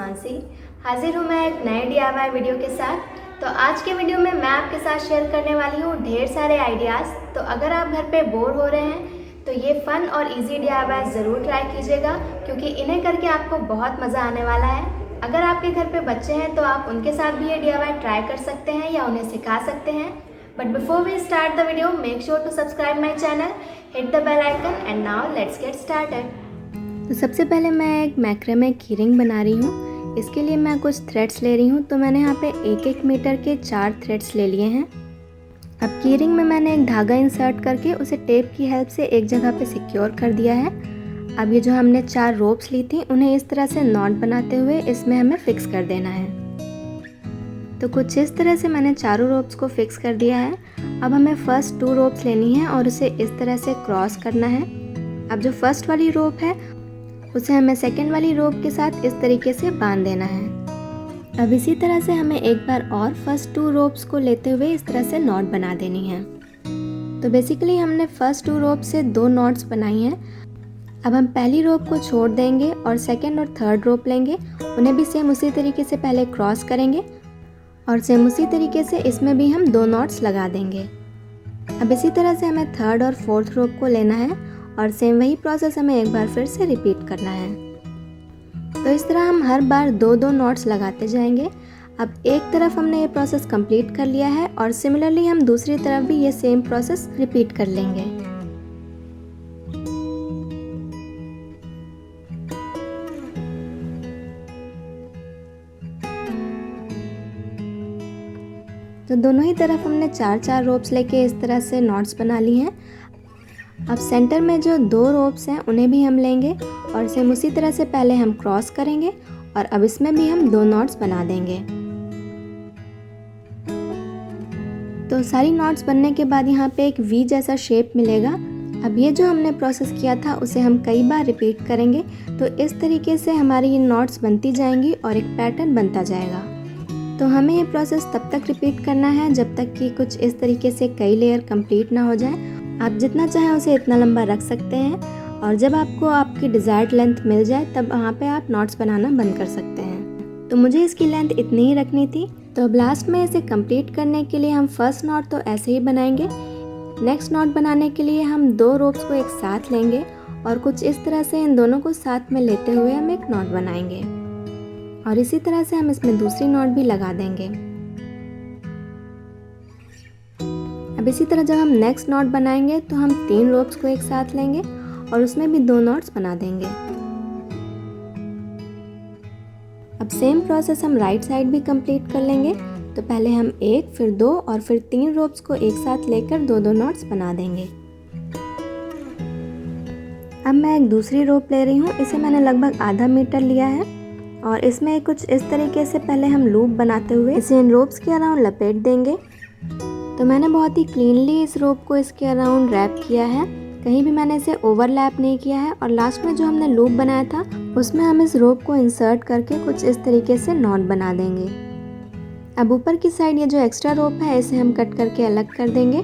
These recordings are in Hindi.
मानसी। हाजिर हूँ मैं एक नए DIY वीडियो के साथ। तो आज के वीडियो में मैं आपके साथ शेयर करने वाली हूँ ढेर सारे आइडियाज़। तो अगर आप घर पे बोर हो रहे हैं तो ये फ़न और इजी DIY ज़रूर ट्राई कीजिएगा, क्योंकि इन्हें करके आपको बहुत मज़ा आने वाला है। अगर आपके घर पे बच्चे हैं तो आप उनके साथ भी ये DIY ट्राई कर सकते हैं या उन्हें सिखा सकते हैं। But before we start the video, make sure to subscribe my channel, hit the bell icon and now let's get started. तो सबसे पहले मैं एक मैक्रेमे की रिंग बना रही हूँ। इसके लिए मैं कुछ थ्रेड्स ले रही हूँ। तो मैंने यहाँ पे 1-1 मीटर के 4 थ्रेड्स ले लिए हैं। अब की रिंग में मैंने एक धागा इंसर्ट करके उसे टेप की हेल्प से एक जगह पे सिक्योर कर दिया है। अब ये जो हमने 4 रोप्स ली थी उन्हें इस तरह से नॉट बनाते हुए इसमें हमें फिक्स कर देना है। तो कुछ इस तरह से मैंने चारों रोप्स को फिक्स कर दिया है। अब हमें फर्स्ट 2 रोप्स लेनी है और उसे इस तरह से क्रॉस करना है। अब जो फर्स्ट वाली रोप है उसे हमें सेकेंड वाली रोप के साथ इस तरीके से बांध देना है। अब इसी तरह से हमें एक बार और फर्स्ट 2 रोप्स को लेते हुए इस तरह से नॉट बना देनी है। तो बेसिकली हमने फर्स्ट 2 रोप से 2 नॉट्स बनाई हैं। अब हम पहली रोप को छोड़ देंगे और सेकेंड और थर्ड रोप लेंगे, उन्हें भी सेम उसी तरीके से पहले क्रॉस करेंगे और सेम उसी तरीके से इसमें भी हम 2 नॉट्स लगा देंगे। अब इसी तरह से हमें थर्ड और फोर्थ रोप को लेना है और सेम वही प्रोसेस हमें एक बार फिर से रिपीट करना है। तो इस तरह हम हर बार 2-2 नॉट्स लगाते जाएंगे। अब एक तरफ हमने ये प्रोसेस कंप्लीट कर लिया है और सिमिलरली हम दूसरी तरफ भी ये सेम प्रोसेस रिपीट कर लेंगे। तो दोनों ही तरफ हमने 4-4 रोप्स लेके इस तरह से नॉट्स बना ली हैं। अब सेंटर में जो 2 रोप्स हैं उन्हें भी हम लेंगे और सेम उसी तरह से पहले हम क्रॉस करेंगे और अब इसमें भी हम 2 नॉट्स बना देंगे। तो सारी नॉट्स बनने के बाद यहाँ पे एक वी जैसा शेप मिलेगा। अब ये जो हमने प्रोसेस किया था उसे हम कई बार रिपीट करेंगे। तो इस तरीके से हमारी ये नॉट्स बनती जाएंगी और एक पैटर्न बनता जाएगा। तो हमें ये प्रोसेस तब तक रिपीट करना है जब तक कि कुछ इस तरीके से कई लेयर कंप्लीट ना हो जाए। आप जितना चाहें उसे इतना लंबा रख सकते हैं और जब आपको आपकी डिज़ायर्ड लेंथ मिल जाए तब वहाँ पे आप नॉट्स बनाना बंद कर सकते हैं। तो मुझे इसकी लेंथ इतनी ही रखनी थी। तो अब लास्ट में इसे कंप्लीट करने के लिए हम फर्स्ट नॉट तो ऐसे ही बनाएंगे। नेक्स्ट नॉट बनाने के लिए हम 2 रोप्स को एक साथ लेंगे और कुछ इस तरह से इन दोनों को साथ में लेते हुए हम एक नॉट बनाएंगे और इसी तरह से हम इसमें दूसरी नॉट भी लगा देंगे। अब इसी तरह जब हम नेक्स्ट नॉट बनाएंगे तो हम 3 रोप्स को एक साथ लेंगे और उसमें भी 2 नॉट्स बना देंगे। अब सेम प्रोसेस हम राइट साइड भी कंप्लीट कर लेंगे। तो पहले हम 1 फिर 2 और फिर 3 रोप्स को एक साथ लेकर 2-2 नॉट्स बना देंगे। अब मैं एक दूसरी रोप ले रही हूँ। इसे मैंने लगभग आधा मीटर लिया है और इसमें कुछ इस तरीके से पहले हम लूप बनाते हुए इसे इन रोप्स के अराउंड लपेट देंगे। तो मैंने बहुत ही क्लीनली इस रोप को इसके अराउंड रैप किया है, कहीं भी मैंने इसे ओवरलैप नहीं किया है। और लास्ट में जो हमने लूप बनाया था उसमें हम इस रोप को इंसर्ट करके कुछ इस तरीके से नॉट बना देंगे। अब ऊपर की साइड ये जो एक्स्ट्रा रोप है इसे हम कट करके अलग कर देंगे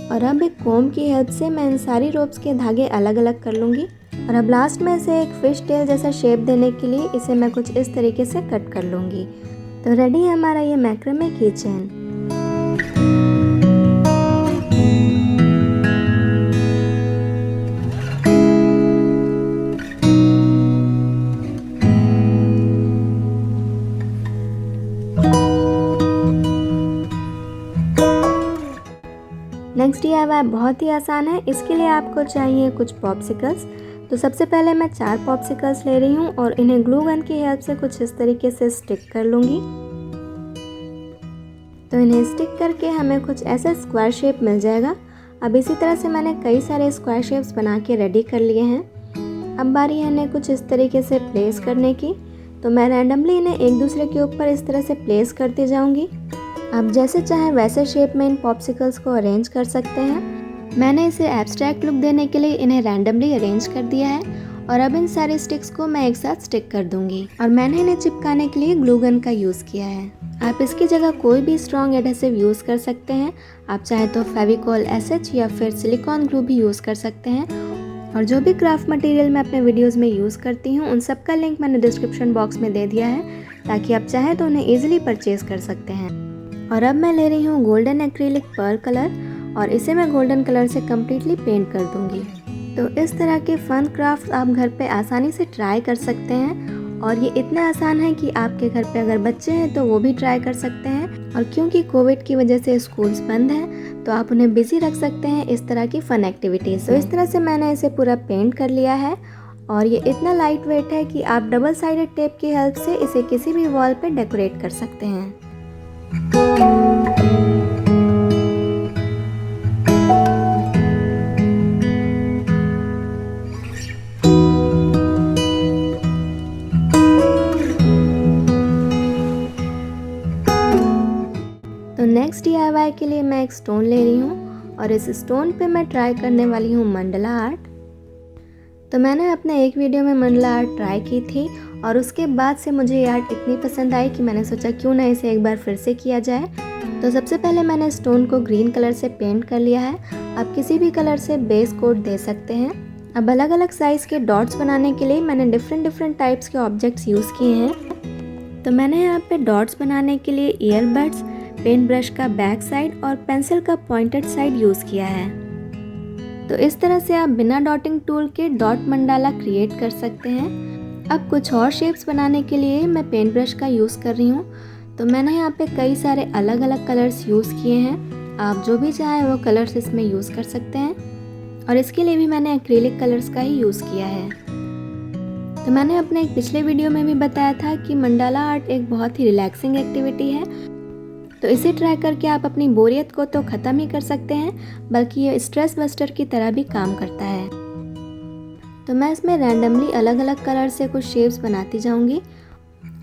और अब एक कोम की हेल्प से मैं इन सारी रोप्स के धागे अलग अलग कर लूँगी। और अब लास्ट में इसे एक फिश टेल जैसा शेप देने के लिए इसे मैं कुछ इस तरीके से कट कर लूँगी। तो रेडी है हमारा ये मैक्रेमे की चेन। नेक्स्ट DIY बहुत ही आसान है। इसके लिए आपको चाहिए कुछ पॉप्सिकल्स। तो सबसे पहले मैं 4 पॉप्सिकल्स ले रही हूँ और इन्हें ग्लू गन की हेल्प से कुछ इस तरीके से स्टिक कर लूँगी। तो इन्हें स्टिक करके हमें कुछ ऐसा स्क्वायर शेप मिल जाएगा। अब इसी तरह से मैंने कई सारे स्क्वायर शेप्स बना के रेडी कर लिए हैं। अब बारी है इन्हें कुछ इस तरीके से प्लेस करने की। तो मैं रैंडमली इन्हें एक दूसरे के ऊपर इस तरह से प्लेस करती जाऊँगी। आप जैसे चाहें वैसे शेप में इन पॉप्सिकल्स को अरेंज कर सकते हैं। मैंने इसे एब्स्ट्रैक्ट लुक देने के लिए इन्हें रैंडमली अरेंज कर दिया है और अब इन सारे स्टिक्स को मैं एक साथ स्टिक कर दूंगी और मैंने इन्हें चिपकाने के लिए ग्लू गन का यूज़ किया है। आप इसकी जगह कोई भी स्ट्रॉन्ग एडहेसिव यूज़ कर सकते हैं। आप चाहे तो फेविकॉल SH या फिर सिलिकॉन ग्लू भी यूज़ कर सकते हैं। और जो भी क्राफ्ट मटेरियल मैं अपने वीडियोस में यूज़ करती हूँ उन सब का लिंक मैंने डिस्क्रिप्शन बॉक्स में दे दिया है, ताकि आप चाहें तो उन्हें ईजिली परचेज़ कर सकते हैं। और अब मैं ले रही हूँ गोल्डन एक्रिलिक पर्ल कलर और इसे मैं गोल्डन कलर से कम्प्लीटली पेंट कर दूँगी। तो इस तरह के फ़न क्राफ्ट आप घर पे आसानी से ट्राई कर सकते हैं और ये इतना आसान है कि आपके घर पे अगर बच्चे हैं तो वो भी ट्राई कर सकते हैं। और क्योंकि कोविड की वजह से स्कूल्स बंद हैं तो आप उन्हें बिजी रख सकते हैं इस तरह की फ़न एक्टिविटीज़। तो इस तरह से मैंने इसे पूरा पेंट कर लिया है और ये इतना लाइट वेट है कि आप डबल साइडेड टेप की हेल्प से इसे किसी भी वॉल पे डेकोरेट कर सकते हैं। तो नेक्स्ट DIY के लिए मैं एक स्टोन ले रही हूँ और इस स्टोन पे मैं ट्राई करने वाली हूँ मंडला आर्ट। तो मैंने अपने एक वीडियो में मंडला आर्ट ट्राई की थी और उसके बाद से मुझे ये आर्ट इतनी पसंद आई कि मैंने सोचा क्यों ना इसे एक बार फिर से किया जाए। तो सबसे पहले मैंने स्टोन को ग्रीन कलर से पेंट कर लिया है। आप किसी भी कलर से बेस कोट दे सकते हैं। अब अलग अलग साइज़ के डॉट्स बनाने के लिए मैंने डिफरेंट टाइप्स के ऑब्जेक्ट्स यूज़ किए हैं। तो मैंने यहाँ पे डॉट्स बनाने के लिए ईयरबड्स, पेंट ब्रश का बैक साइड और पेंसिल का पॉइंटेड साइड यूज़ किया है। तो इस तरह से आप बिना डॉटिंग टूल के डॉट मंडाला क्रिएट कर सकते हैं। अब कुछ और शेप्स बनाने के लिए मैं पेंट ब्रश का यूज़ कर रही हूँ। तो मैंने यहाँ पे कई सारे अलग अलग कलर्स यूज़ किए हैं। आप जो भी चाहें वो कलर्स इसमें यूज़ कर सकते हैं और इसके लिए भी मैंने एक्रिलिक कलर्स का ही यूज़ किया है। तो मैंने अपने एक पिछले वीडियो में भी बताया था कि मंडाला आर्ट एक बहुत ही रिलैक्सिंग एक्टिविटी है। तो इसे ट्राई करके आप अपनी बोरियत को तो ख़त्म ही कर सकते हैं, बल्कि ये स्ट्रेस बस्टर की तरह भी काम करता है। तो मैं इसमें रैंडमली अलग अलग कलर से कुछ शेप्स बनाती जाऊंगी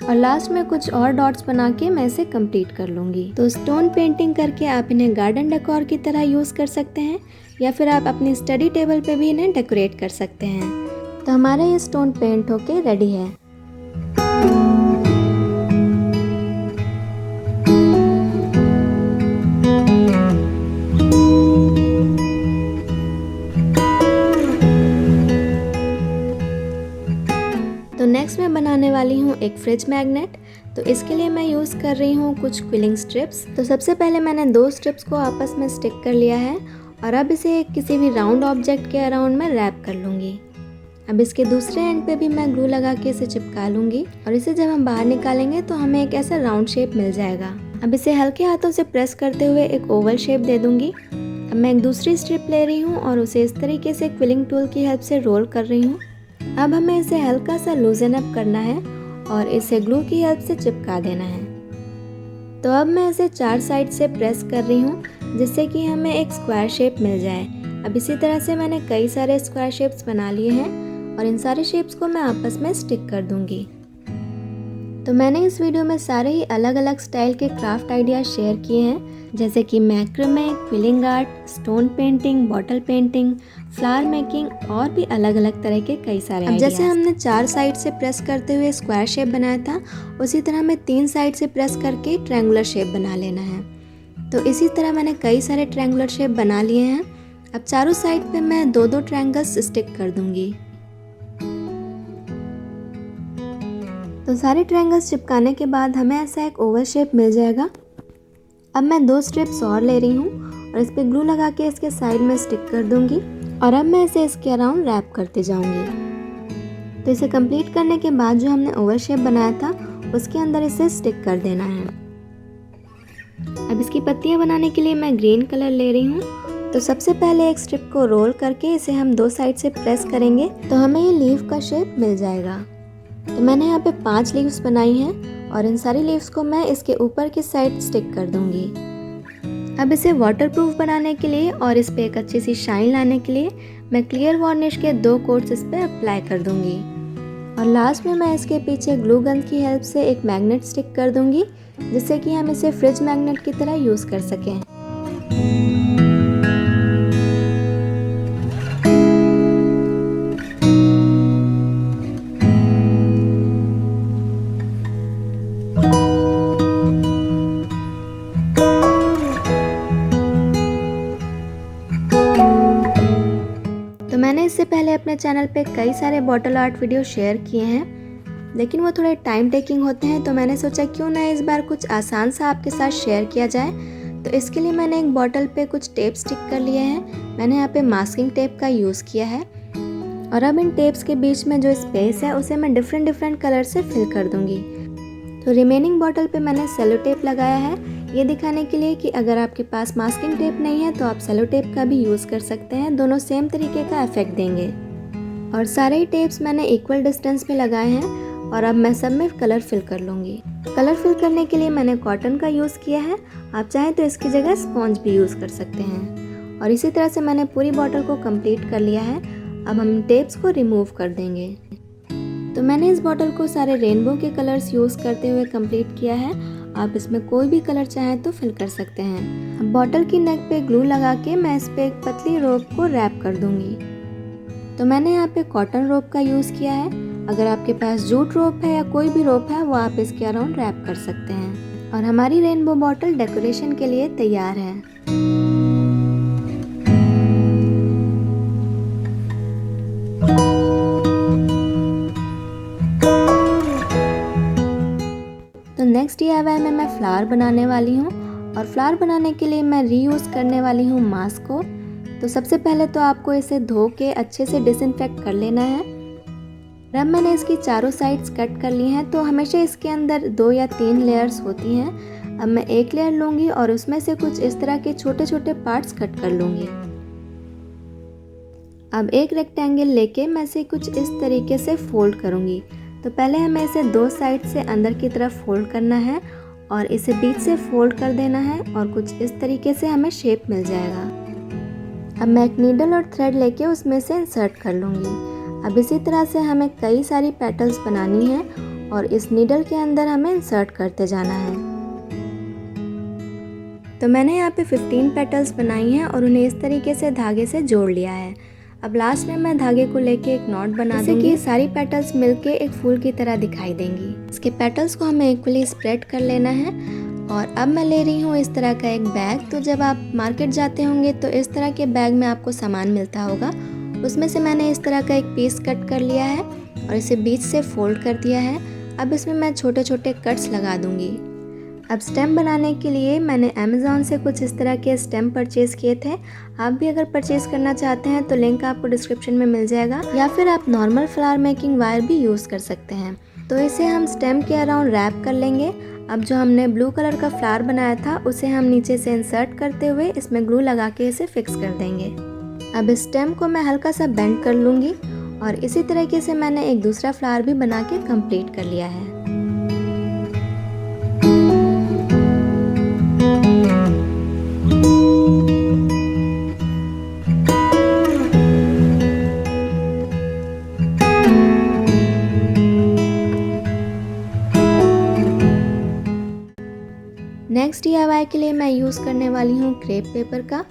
और लास्ट में कुछ और डॉट्स बना के मैं इसे कंप्लीट कर लूँगी। तो स्टोन पेंटिंग करके आप इन्हें गार्डन डेकोर की तरह यूज़ कर सकते हैं या फिर आप अपनी स्टडी टेबल पे भी इन्हें डेकोरेट कर सकते हैं। तो हमारा ये स्टोन पेंट होके रेडी है। तो नेक्स्ट मैं बनाने वाली हूँ एक फ्रिज मैग्नेट। तो इसके लिए मैं यूज़ कर रही हूँ कुछ क्विलिंग स्ट्रिप्स। तो सबसे पहले मैंने 2 स्ट्रिप्स को आपस में स्टिक कर लिया है और अब इसे किसी भी राउंड ऑब्जेक्ट के अराउंड में रैप कर लूँगी। अब इसके दूसरे एंड पे भी मैं ग्लू लगा के इसे चिपका लूँगी और इसे जब हम बाहर निकालेंगे तो हमें एक ऐसा राउंड शेप मिल जाएगा। अब इसे हल्के हाथों से प्रेस करते हुए एक ओवल शेप दे दूँगी। अब मैं एक दूसरी स्ट्रिप ले रही हूँ और उसे इस तरीके से क्विलिंग टूल की हेल्प से रोल कर रही हूँ। अब हमें इसे हल्का सा लूजन अप करना है और इसे ग्लू की हेल्प से चिपका देना है। तो अब मैं इसे 4 साइड से प्रेस कर रही हूँ जिससे कि हमें एक स्क्वायर शेप मिल जाए। अब इसी तरह से मैंने कई सारे स्क्वायर शेप्स बना लिए हैं और इन सारे शेप्स को मैं आपस में स्टिक कर दूँगी। तो मैंने इस वीडियो में सारे ही अलग अलग स्टाइल के क्राफ्ट आइडियाज शेयर किए हैं, जैसे कि macrame, quilling art, stone painting, bottle painting, flower making और भी अलग अलग तरह के कई सारे आइडियाज। जैसे हमने 4 साइड से प्रेस करते हुए स्क्वायर शेप बनाया था, उसी तरह हमें 3 साइड से प्रेस करके ट्रायंगुलर शेप बना लेना है। तो इसी तरह मैंने कई सारे ट्रायंगुलर शेप बना लिए हैं। अब चारों साइड पे मैं 2-2 ट्रायंगल्स स्टिक कर दूंगी। तो सारे ट्रायंगल्स चिपकाने के बाद हमें ऐसा एक ओवल शेप मिल जाएगा। अब मैं 2 स्ट्रिप्स और ले रही हूँ और इस पर ग्लू लगा के इसके साइड में स्टिक कर दूंगी और अब मैं इसे इसके अराउंड रैप करते जाऊंगी। तो इसे कंप्लीट करने के बाद जो हमने ओवल शेप बनाया था उसके अंदर इसे स्टिक कर देना है। अब इसकी पत्तियाँ बनाने के लिए मैं ग्रीन कलर ले रही हूँ। तो सबसे पहले एक स्ट्रिप को रोल करके इसे हम 2 साइड से प्रेस करेंगे तो हमें ये लीफ का शेप मिल जाएगा। तो मैंने यहाँ पे 5 लीव्स बनाई हैं और इन सारी लीव्स को मैं इसके ऊपर की साइड स्टिक कर दूंगी। अब इसे वाटरप्रूफ बनाने के लिए और इस पे एक अच्छी सी शाइन लाने के लिए मैं क्लियर वार्निश के 2 कोट्स इस पे अप्लाई कर दूंगी और लास्ट में मैं इसके पीछे ग्लू गन की हेल्प से एक मैग्नेट स्टिक कर दूंगी जिससे कि हम इसे फ्रिज मैग्नेट की तरह यूज़ कर सकें। मैंने इससे पहले पहले अपने चैनल पे कई सारे बॉटल आर्ट वीडियो शेयर किए हैं, लेकिन वो थोड़े टाइम टेकिंग होते हैं, तो मैंने सोचा क्यों ना इस बार कुछ आसान सा आपके साथ शेयर किया जाए। तो इसके लिए मैंने एक बॉटल पे कुछ टेप स्टिक कर लिए हैं। मैंने यहाँ पे मास्किंग टेप का यूज़ किया है और अब इन टेप्स के बीच में जो स्पेस है उसे मैं डिफरेंट कलर से फिल कर दूँगी। तो रिमेनिंग बॉटल पे मैंने सेलो टेप लगाया है, ये दिखाने के लिए कि अगर आपके पास मास्किंग टेप नहीं है तो आप सेलो टेप का भी यूज़ कर सकते हैं, दोनों सेम तरीके का इफेक्ट देंगे। और सारे ही टेप्स मैंने इक्वल डिस्टेंस पे लगाए हैं और अब मैं सब में कलर फिल कर लूँगी। कलर फिल करने के लिए मैंने कॉटन का यूज़ किया है, आप चाहें तो इसकी जगह स्पॉन्ज भी यूज़ कर सकते हैं। और इसी तरह से मैंने पूरी बॉटल को कंप्लीट कर लिया है। अब हम टेप्स को रिमूव कर देंगे। तो मैंने इस बॉटल को सारे रेनबो के कलर्स यूज़ करते हुए कंप्लीट किया है। आप इसमें कोई भी कलर चाहें तो फिल कर सकते हैं। अब बॉटल की नेक पे ग्लू लगा के मैं इस पे एक पतली रोप को रैप कर दूंगी। तो मैंने यहाँ पे कॉटन रोप का यूज़ किया है, अगर आपके पास जूट रोप है या कोई भी रोप है वो आप इसके अराउंड रैप कर सकते हैं। और हमारी रेनबो बॉटल डेकोरेशन के लिए तैयार है। तो नेक्स्ट DIY में मैं फ्लावर बनाने वाली हूँ और फ्लावर बनाने के लिए मैं रीयूज़ करने वाली हूँ मास्क को। तो सबसे पहले तो आपको इसे धो के अच्छे से डिसइंफेक्ट कर लेना है। अब मैंने इसकी चारों साइड्स कट कर ली हैं, तो हमेशा इसके अंदर 2 या 3 लेयर्स होती हैं। अब मैं एक लेयर लूँगी और उसमें से कुछ इस तरह के छोटे छोटे पार्ट्स कट कर लूँगी। अब एक रेक्टेंगल लेके मैं इसे कुछ इस तरीके से फोल्ड करूँगी। तो पहले हमें इसे 2 साइड से अंदर की तरफ फोल्ड करना है और इसे बीच से फोल्ड कर देना है और कुछ इस तरीके से हमें शेप मिल जाएगा। अब मैं एक नीडल और थ्रेड लेके उसमें से इंसर्ट कर लूँगी। अब इसी तरह से हमें कई सारी पेटल्स बनानी है और इस नीडल के अंदर हमें इंसर्ट करते जाना है। तो मैंने यहाँ पे 15 पेटल्स बनाई हैं और उन्हें इस तरीके से धागे से जोड़ लिया है। अब लास्ट में मैं धागे को लेके एक नॉट बना दूंगी, कि सारी पेटल्स मिलके एक फूल की तरह दिखाई देंगी। इसके पेटल्स को हमें इक्वली स्प्रेड कर लेना है। और अब मैं ले रही हूँ इस तरह का एक बैग। तो जब आप मार्केट जाते होंगे तो इस तरह के बैग में आपको सामान मिलता होगा, उसमें से मैंने इस तरह का एक पीस कट कर लिया है और इसे बीच से फोल्ड कर दिया है। अब इसमें मैं छोटे छोटे कट्स लगा दूंगी। अब स्टेम बनाने के लिए मैंने अमेज़ॉन से कुछ इस तरह के स्टेम परचेज़ किए थे। आप भी अगर परचेज़ करना चाहते हैं तो लिंक आपको डिस्क्रिप्शन में मिल जाएगा, या फिर आप नॉर्मल फ्लावर मेकिंग वायर भी यूज़ कर सकते हैं। तो इसे हम स्टेम के अराउंड रैप कर लेंगे। अब जो हमने ब्लू कलर का फ्लावर बनाया था उसे हम नीचे से इंसर्ट करते हुए इसमें ग्लू लगा के इसे फिक्स कर देंगे। अब इस स्टेम को मैं हल्का सा बेंड कर लूँगी और इसी तरीके से मैंने एक दूसरा फ्लावर भी बना के कंप्लीट कर लिया है। नेक्स्ट DIY के लिए मैं यूज़ करने वाली हूँ क्रेप पेपर का।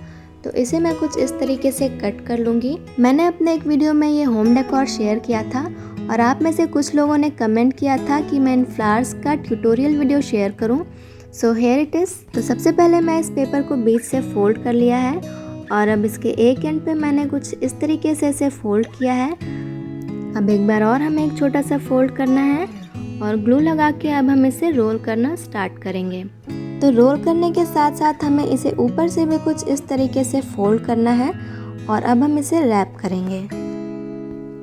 तो इसे मैं कुछ इस तरीके से कट कर लूँगी। मैंने अपने एक वीडियो में ये होम डेकोर शेयर किया था और आप में से कुछ लोगों ने कमेंट किया था कि मैं इन फ्लावर्स का ट्यूटोरियल वीडियो शेयर करूँ। So here it is. तो सबसे पहले मैं इस पेपर को बीच से फोल्ड कर लिया है और अब इसके एक एंड पे मैंने कुछ इस तरीके से इसे फोल्ड किया है। अब एक बार और हमें एक छोटा सा फोल्ड करना है और ग्लू लगा के अब हम इसे रोल करना स्टार्ट करेंगे। तो रोल करने के साथ साथ हमें इसे ऊपर से भी कुछ इस तरीके से फोल्ड करना है और अब हम इसे रैप करेंगे।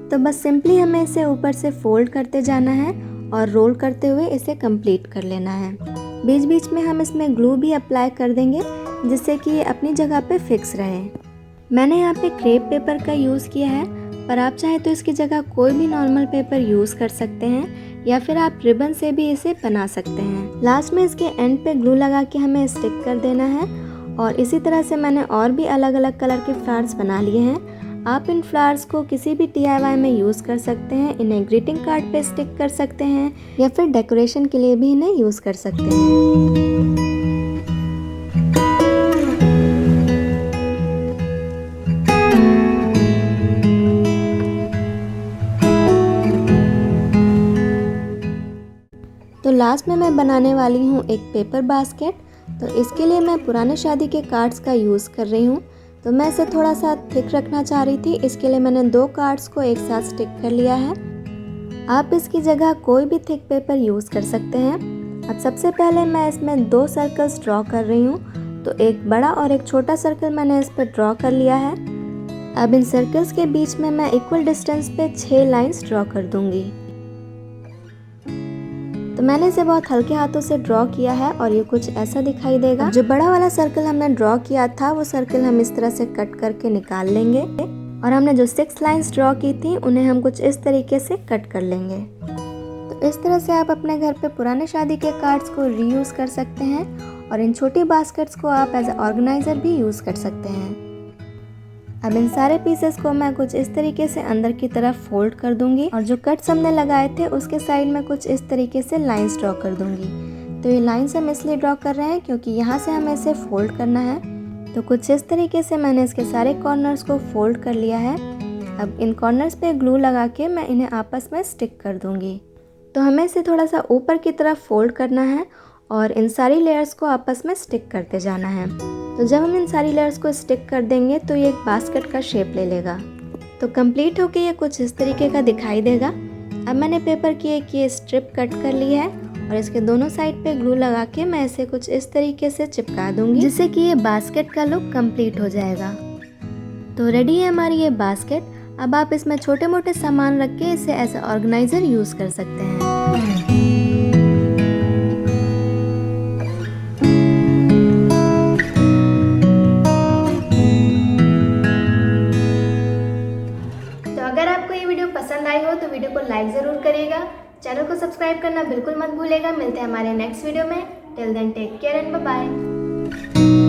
तो बस सिंपली हमें इसे ऊपर से फोल्ड करते जाना है और रोल करते हुए इसे कंप्लीट कर लेना है। बीच बीच में हम इसमें ग्लू भी अप्लाई कर देंगे जिससे कि ये अपनी जगह पे फिक्स रहे। मैंने यहाँ पे क्रेप पेपर का यूज़ किया है, पर आप चाहें तो इसकी जगह कोई भी नॉर्मल पेपर यूज़ कर सकते हैं या फिर आप रिबन से भी इसे बना सकते हैं। लास्ट में इसके एंड पे ग्लू लगा के हमें स्टिक कर देना है और इसी तरह से मैंने और भी अलग अलग कलर के फ्लावर्स बना लिए हैं। आप इन फ्लावर्स को किसी भी DIY में यूज़ कर सकते हैं, इन्हें ग्रीटिंग कार्ड पे स्टिक कर सकते हैं या फिर डेकोरेशन के लिए भी इन्हें यूज़ कर सकते हैं। तो लास्ट में मैं बनाने वाली हूँ एक पेपर बास्केट। तो इसके लिए मैं पुराने शादी के कार्ड्स का यूज़ कर रही हूँ। तो मैं इसे थोड़ा सा थिक रखना चाह रही थी, इसके लिए मैंने 2 कार्ड्स को एक साथ स्टिक कर लिया है। आप इसकी जगह कोई भी थिक पेपर यूज़ कर सकते हैं। अब सबसे पहले मैं इसमें 2 सर्कल्स ड्रॉ कर रही हूँ। तो एक बड़ा और एक छोटा सर्कल मैंने इस पर ड्रॉ कर लिया है। अब इन सर्कल्स के बीच में मैं इक्वल डिस्टेंस पे 6 लाइंस ड्रॉ कर दूंगी। तो मैंने इसे बहुत हल्के हाथों से ड्रॉ किया है और ये कुछ ऐसा दिखाई देगा। जो बड़ा वाला सर्कल हमने ड्रॉ किया था वो सर्कल हम इस तरह से कट करके निकाल लेंगे और हमने जो 6 लाइंस ड्रॉ की थी उन्हें हम कुछ इस तरीके से कट कर लेंगे। तो इस तरह से आप अपने घर पे पुराने शादी के कार्ड्स को रीयूज़ कर सकते हैं और इन छोटी बास्केट्स को आप एज ए ऑर्गेनाइज़र भी यूज़ कर सकते हैं। अब इन सारे पीसेस को मैं कुछ इस तरीके से अंदर की तरफ फोल्ड कर दूंगी और जो कट्स हमने लगाए थे उसके साइड में कुछ इस तरीके से लाइंस ड्रॉ कर दूंगी। तो ये लाइंस हम इसलिए ड्रॉ कर रहे हैं क्योंकि यहाँ से हमें इसे फोल्ड करना है। तो कुछ इस तरीके से मैंने इसके सारे कॉर्नर्स को फोल्ड कर लिया है। अब इन कॉर्नर्स पे ग्लू लगा के मैं इन्हें आपस में स्टिक कर दूंगी। तो हमें इसे थोड़ा सा ऊपर की तरफ फोल्ड करना है और इन सारी लेयर्स को आपस में स्टिक करते जाना है। तो जब हम इन सारी लेयर्स को स्टिक कर देंगे तो ये एक बास्केट का शेप ले लेगा। तो कंप्लीट होके ये कुछ इस तरीके का दिखाई देगा। अब मैंने पेपर की एक ये स्ट्रिप कट कर ली है और इसके दोनों साइड पे ग्लू लगा के मैं इसे कुछ इस तरीके से चिपका दूंगी, जिससे कि ये बास्केट का लुक कंप्लीट हो जाएगा। तो रेडी है हमारी ये बास्केट। अब आप इसमें छोटे मोटे सामान रख के इसे एज ए ऑर्गेनाइजर यूज़ कर सकते हैं। अगर आपको ये वीडियो पसंद आई हो तो वीडियो को लाइक ज़रूर करिएगा। चैनल को सब्सक्राइब करना बिल्कुल मत भूलिएगा। मिलते हैं हमारे नेक्स्ट वीडियो में। Till then take care and bye bye.